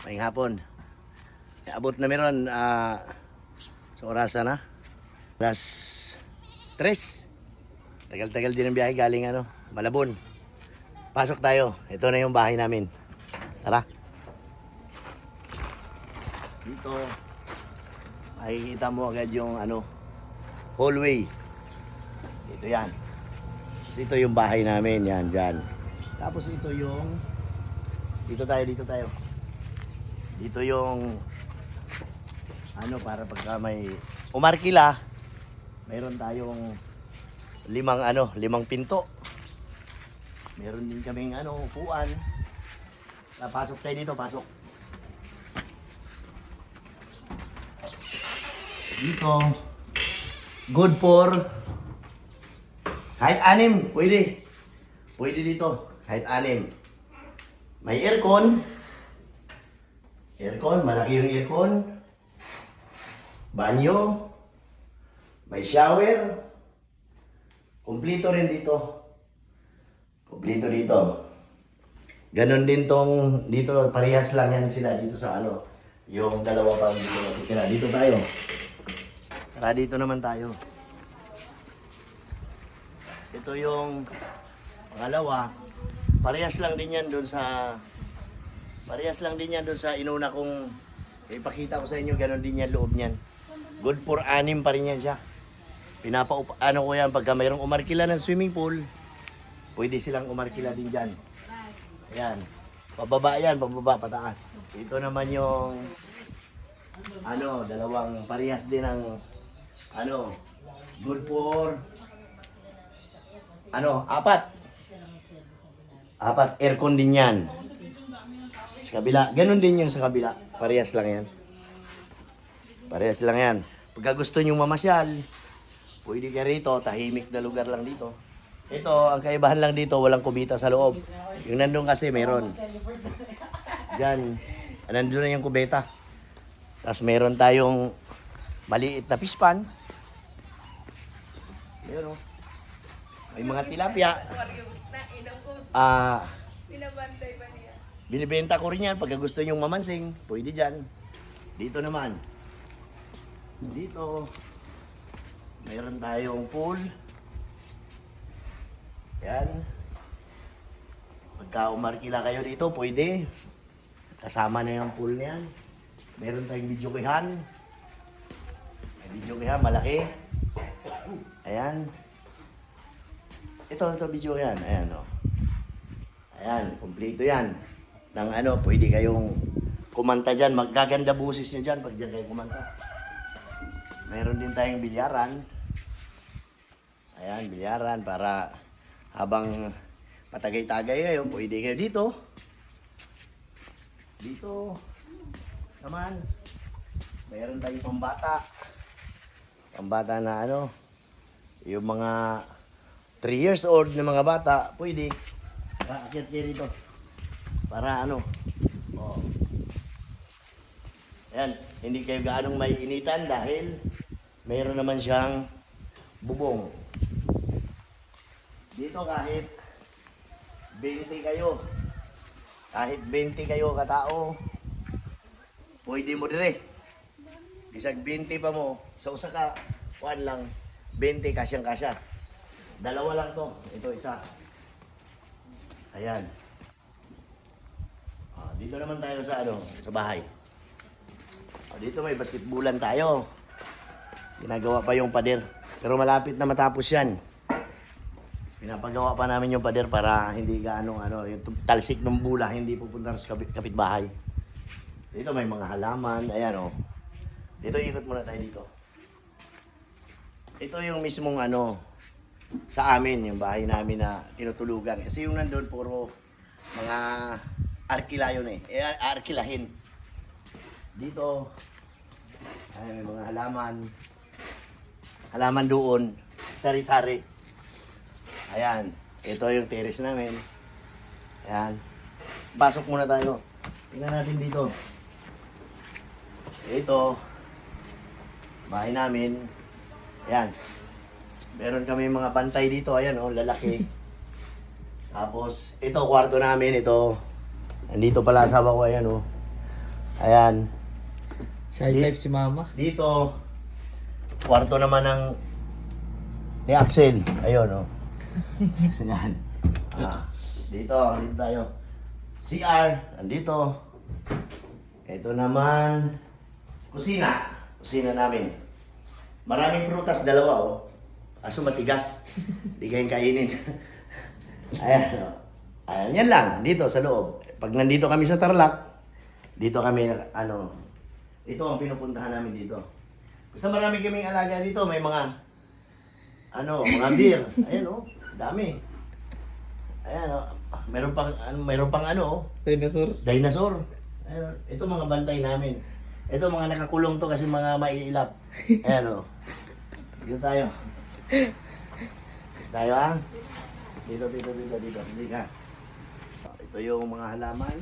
Maing hapon. Abot na meron sa orasan na. Alas 3. Tagal-tagal din ang biyahe galing Malabon. Pasok tayo. Ito na yung bahay namin. Tara. Dito makikita mo agad yung hallway. Dito yan. Tapos ito yung bahay namin. Yan, dyan. Tapos ito yung dito tayo. Dito yung para pagka may umarkila, mayroon tayong limang pinto. Meron din kaming upuan. Pasok tayo dito, pasok. Dito, good for kahit 6, pwede. Pwede dito, kahit 6. May aircon. Malaki yung aircon. Banyo. May shower. Kompleto rin dito. Kompleto dito. Ganon din dito, parehas lang yan sila dito sa yung dalawa pang dito natitira. Dito tayo. Tara, dito naman tayo. Ito yung pangalawa. Parehas lang din yan doon sa inuna kong ipakita ko sa inyo. Ganon din yan loob niyan. Good for 6 pa rin yan siya. Ko yan, pagka mayroong umarkila ng swimming pool, pwede silang umarkila din dyan. Ayan. Pababa yan, pataas. Ito naman yung dalawang parehas din ng good for 4. 4 aircon din yan. Sa kabila, ganun din yung sa kabila. Parehas lang yan. Pagka gusto nyo mamasyal, pwede ka rito, tahimik na lugar lang dito. Ito, ang kaibahan lang dito, walang kubita sa loob. Yung nandun kasi, meron. Diyan, nandun na yung kubeta. Tapos meron tayong maliit na pispan. Meron. May mga tilapia. Binibenta ko rin yan. Pagka gusto nyong mamansing, pwede dyan. Dito naman. Dito, mayroon tayong pool. Yan. Pagka umarkila kayo dito, pwede. Kasama na yung pool niyan. Meron tayong videokehan. Videokehan, malaki. Ayan. Ito videokehan. Ayan, Ayan, kumpleto yan. Nang pwede kayong kumanta dyan. Magaganda busis nyo dyan pag dyan kayo kumanta. Mayroon din tayong bilyaran. Ayan, bilyaran para habang patagay-tagay kayo, pwede kayo dito. Dito naman, mayroon tayong pambata. Pambata na yung mga 3 years old na mga bata, pwede. Akit kayo dito. Para Ayan, hindi kayo gaanong may initan dahil mayroon naman siyang bubong. Dito kahit 20 kayo katao, pwede mo dire. Isang 20 pa mo, sa usa ka, 1 lang, 20 kasyang-kasya. Dalawa lang to, ito isa. Ayan. Dito naman tayo sa bahay. Dito may basketbulan tayo. Ginagawa pa yung pader. Pero malapit na matapos yan. Pinapagawa pa namin yung pader para hindi yung talsik ng bula, hindi pupunta sa kapitbahay. Dito may mga halaman. Ayan Dito ikot muna tayo dito. Ito yung mismong sa amin, yung bahay namin na tinutulugan. Kasi yung nandun puro mga arkila yun arkilahin. Dito, ay, may mga halaman doon, sari-sari. Ayan, ito yung terrace namin. Ayan, pasok muna tayo. Tingnan natin dito. Ito, bahay namin. Ayan, meron kami mga bantay dito. Ayan lalaki. Tapos, ito kwarto namin. Ito, nandito pala asawa ko. Ayan Ayan. Shy type si mama. Dito, kwarto naman ng ni Axel. Ayun, oh. Yan. Dito tayo. CR, andito. Ito naman, kusina. Kusina namin. Maraming prutas, dalawa, oh. Aso matigas. Di kayong kainin. Ayan, oh. Ayan, yan lang. Dito, sa loob. Pag nandito kami sa Tarlac, dito kami, ito ang pinupuntahan namin dito. Basta marami kaming alaga dito. May mga, mga deer. Ayan, oh. Dami. Ayan, oh. Meron pang Dinosaur. dinosaur. Ayan, oh. Ito mga bantay namin. Ito mga nakakulong to kasi mga maiilap. Ayan, oh. Dito tayo. Tayo, ha? Dito. Hindi ka. Ito yung mga halaman.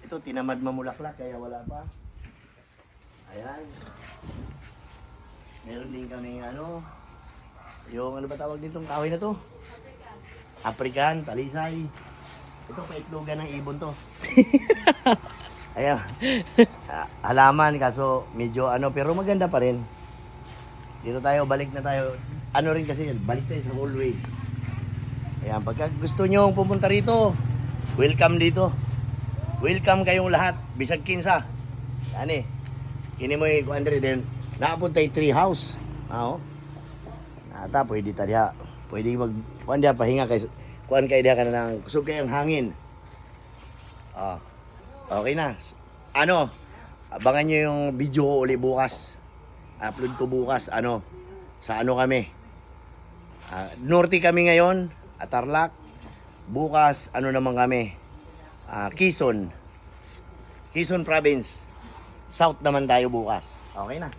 Ito, tinamad mamulaklak kaya wala pa. Ayan. Meron din kami yung ano ba tawag ditong kahoy na to? African, talisay. Ito, paitlogan ng ibon to. Ayan. Halaman, kaso medyo pero maganda pa rin. Dito tayo, balik na tayo. Ano rin kasi, balik tayo sa hallway. Ayan, pagka gusto nyo pumunta rito, welcome dito. Welcome kayong lahat, bisag kinsa. Yan eh. Kini mo yung 200 din. Nakapunta yung tree house. Oo. Nata, pwede tadya. Pwede kuan dia pahinga kay kuan kay dia ka na ng kusog kay ang hangin. Okay na. Abangan nyo yung video ko uli bukas. Upload ko bukas. Sa kami. Norte kami ngayon, at Tarlac. Bukas, naman kami. Quezon Province. South naman tayo bukas. Okay na.